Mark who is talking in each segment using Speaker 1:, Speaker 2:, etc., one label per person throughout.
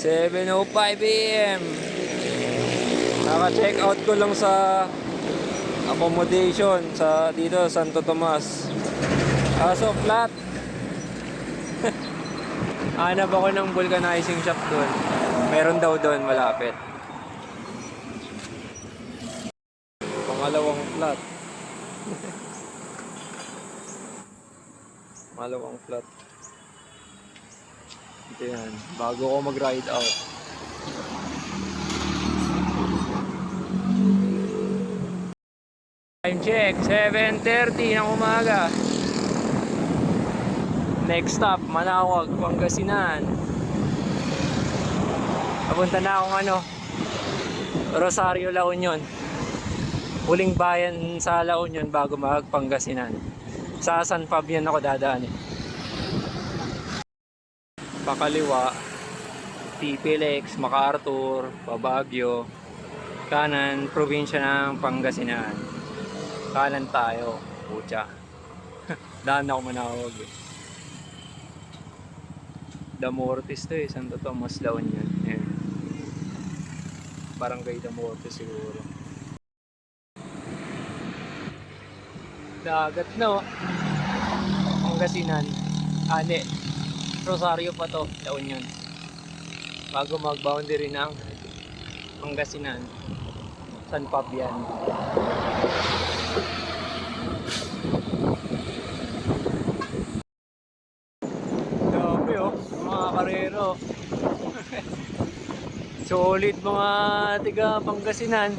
Speaker 1: 7:05 AM. Naka-check out ko lang sa accommodation sa dito Santo Tomas. Kaso flat. Hanap ako ng vulcanizing shop doon. Meron daw doon malapit. Pangalawang flat. Pangalawang flat. Ito yan. Bago ko mag-ride out. Time check. 7:30 ng umaga. Next stop, Manawag, Pangasinan. Papunta na akong Rosario, La Union. Huling bayan sa La Union bago mag-Pangasinan. Sa San Fabian ako dadaan. Pakaliwa, TPLX, MacArthur, Baguio. Kanan, probinsya ng Pangasinan. Kanan tayo, Pucha. Daan ako Manawag eh. Damortis to eh, Santo Tomas, La Union. Ayan. Barangay Damortis siguro. Dagat na oh. Pangasinan. Ane. Rosario pa to, La Union. Bago mag-boundary ng Pangasinan. San Fabian. Grabe oh, mga karero. Solid mga tiga Pangasinan.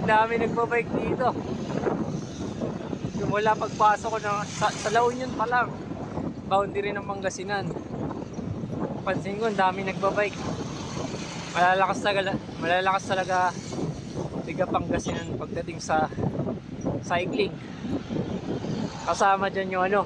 Speaker 1: Dami nagbabike dito. Simula pagpasok ko sa La Union pa lang, boundary ng Pangasinan. Pansin ko, dami nagbabike. Malalakas talaga tiga Pangasinan pagdating sa cycling. Kasama dyan yung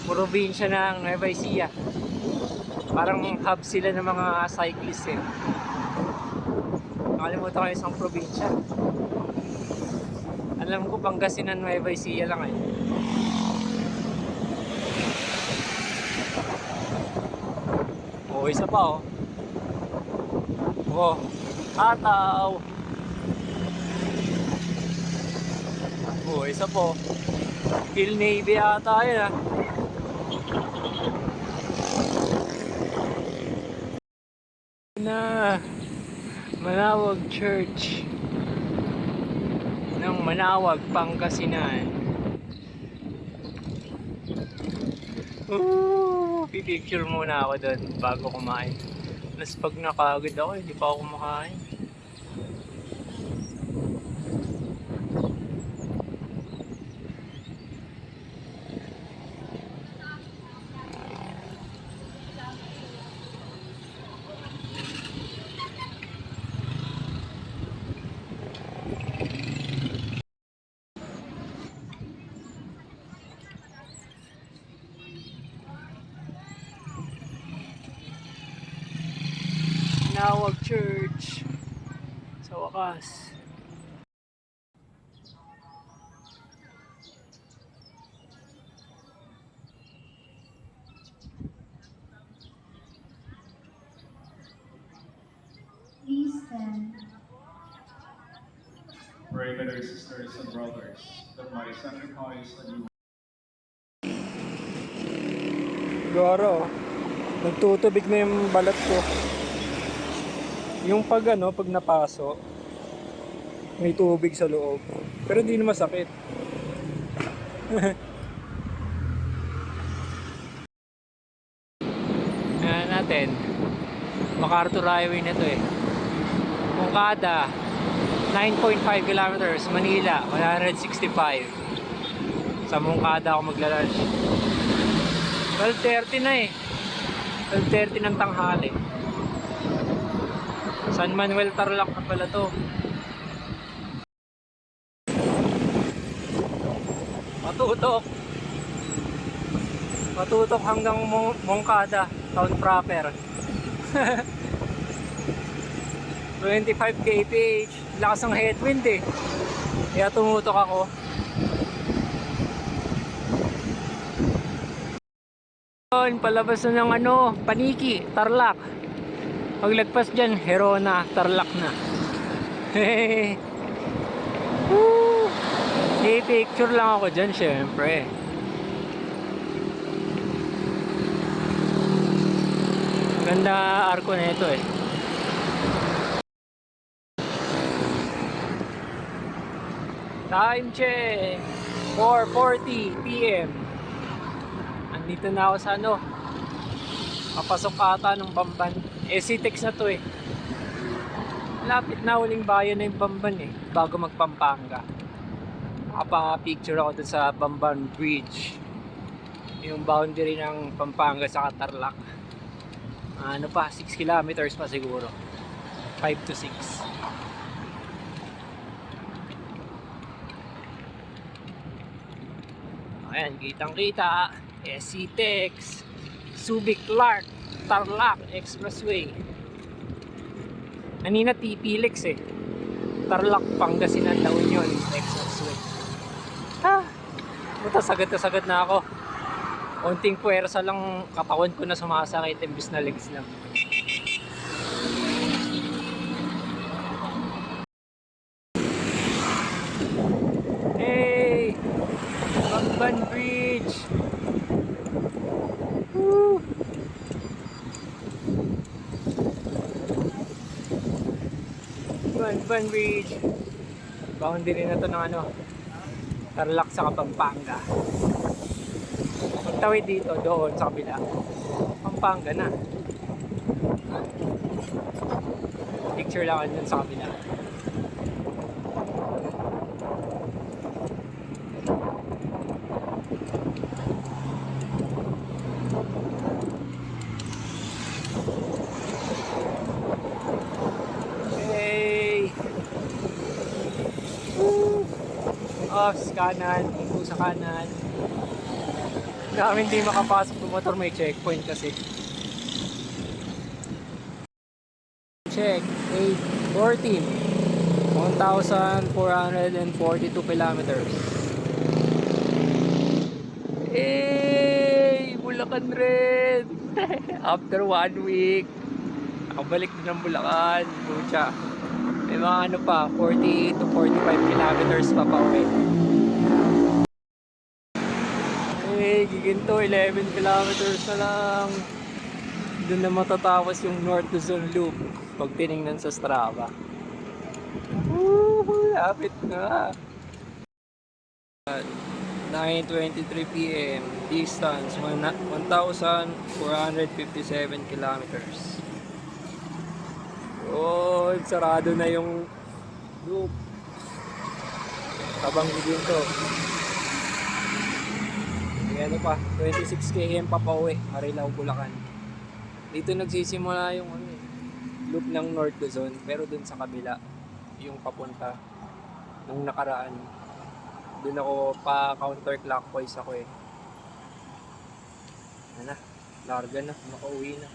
Speaker 1: probinsya ng Nueva Ecija. Parang hub sila ng mga cyclists eh. Nakalimutan ko isang probinsya. Alam ko Pangasinan, Nueva Ecija lang eh. Oh, isa pa oh. Oh, Ataw. Oh, isa po. Phil Navy ata yun ah. Na Manawag Church ng Manawag, Pangasinan. Pipicture muna ako doon bago kumain. Mas pag nakagod ako, hindi pa ako kumakain. Manawag Church sa wakas.
Speaker 2: Please stand.
Speaker 3: Pray, better sisters and brothers, that my sacrifice and you
Speaker 1: Goro, nagtutubig na yung balat ko. Yung pag napaso, may tubig sa loob. Pero hindi na masakit. Ayan natin. MacArthur Highway na to eh. Moncada, 9.5 kilometers. Manila, 165. Sa Moncada ako magla-lunch. 12:30 na eh. 12:30 ng tanghali. San Manuel Tarlac na pala to. Matutok hanggang Moncada town proper. 25 kph, lakas ng headwind eh, kaya tumutok ako. Ayun, palabas na ng Paniki, Tarlac. Paglagpas dyan, Herona, Tarlac na. Hey. Woo! I-picture lang ako dyan, syempre. Ganda arko na ito eh. Time check, 4:40 PM. Andito na ako sa papasok ata ng Bamban. Citex na to eh. Lapit na, huling bayan na yung Bamban eh, bago magpampanga. Nakapa-picture ako dun sa Bamban Bridge, yung boundary ng Pampanga sa Tarlac. 6 kilometers pa siguro, 5 to 6. Ayan, kitang kita Citex, Subic, Clark, Tarlac Expressway. Kanina TPLEX eh, Tarlac, Pangasinan, La Union Expressway. Buta, sagad na sagad na ako. Konting puwersa lang, katawan ko na sumasakit, imbis na legs lang. Hey! Bamban Bridge! Woo! Bamban Bridge! Boundary na to ng Tarlac sa Pampanga. Pagtawid dito, doon sa kabila, Pampanga na. Picture lang dun sa kabila. Hey! Woo! Off sa kanan, dito sa kanan. Dami hindi makapasok ng motor, may checkpoint kasi. Check, 8:14, 1,442 kilometers. Hey! Bulacan rin! After 1 week, nakabalik din ng Bulacan. Pucha. May mga 40 to 45 kilometers pa uwi. Giginto, 11 kilometers na lang. Doon na matatapos yung North Luzon Loop pag tinignan sa Strava. Lapit na. 9:23 PM, distance 1,457 kilometers. Oh, sarado na yung loop. Tabang Giginto. Pa, 26 km pa pauwi, Marilao, Bulacan. Dito nagsisimula yung loop ng North Luzon, pero dun sa kabila, yung papunta nung nakaraan. Dun ako pa counterclockwise ako eh. Ano na, larga na, makauwi na.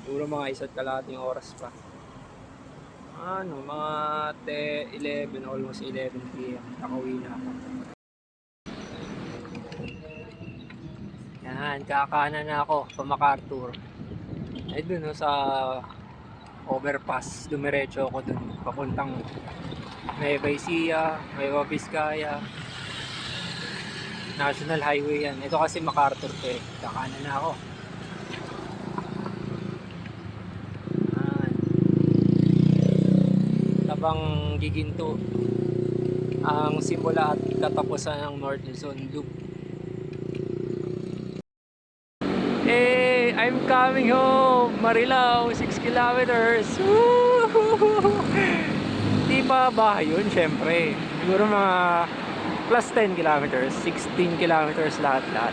Speaker 1: Siguro mga 1.5 oras pa. Mga 11, almost 11 PM, nakauwi na ako. Yan, kakanan na ako pa MacArthur. Ay dun sa overpass, dumiretso ako dun papuntang Nueva Ecija, Nueva Vizcaya. National Highway yan. Ito kasi MacArthur to eh. Kakanan na ako. Tabang Giginto ang simula at katapusan ng North Luzon Loop. Hey, I'm coming home! Marilao, 6 kilometers! Woo! Hindi pa bahay yun, syempre. Siguro mga plus 10 kilometers, 16 kilometers lahat-lahat.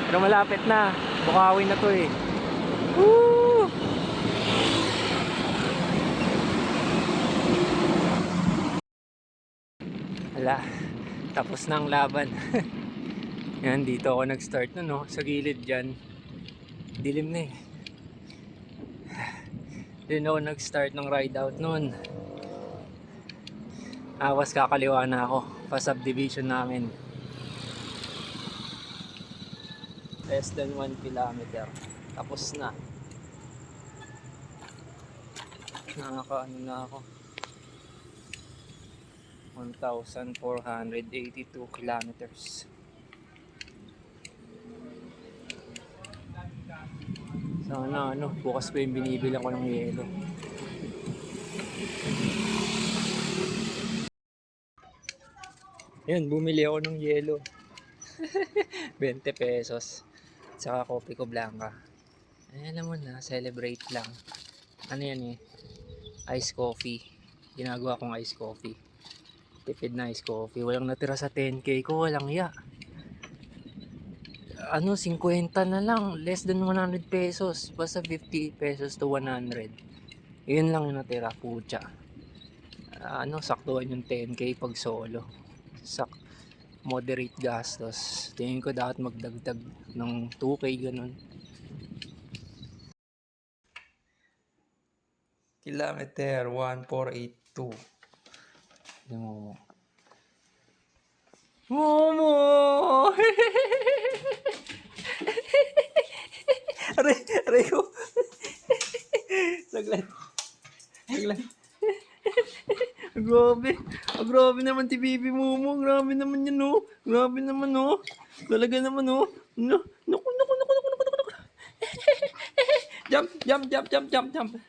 Speaker 1: Pero malapit na. Bukawi na to eh. Woo! Hala, tapos na ang laban. Yan, dito ako nag-start no, sa gilid dyan. Dilim na eh. Doon ako nag-start ng ride out noon. Awas kakaliwa na ako pa subdivision namin. Less than 1 kilometer. Tapos na. Nakakaano na ako. 1,482 kilometers. Sana bukas pa yung binibilang ko ng yelo. Ayun, bumili ako ng yelo. 20 pesos. Saka kopi ko blanca. Ay, alam mo na, celebrate lang. Ano yan Ice coffee. Ginagawa kong ice coffee. Tipid na ice coffee. Walang natira sa 10k ko, walang ya. 50 na lang. Less than 100 pesos. Basta 50 pesos to 100. Yun lang yung natira, pucha. Saktuhan yung 10k pag solo. Moderate gastos. Tingin ko dapat magdagdag ng 2k ganun. Kilometer 1482. Ano mo? Momo! Aray ko. Saglit. Grabe. Grabe naman si Bibi Momo. Grabe naman yan, oh. Grabe naman, oh. Talaga naman, oh. Naku. Jump.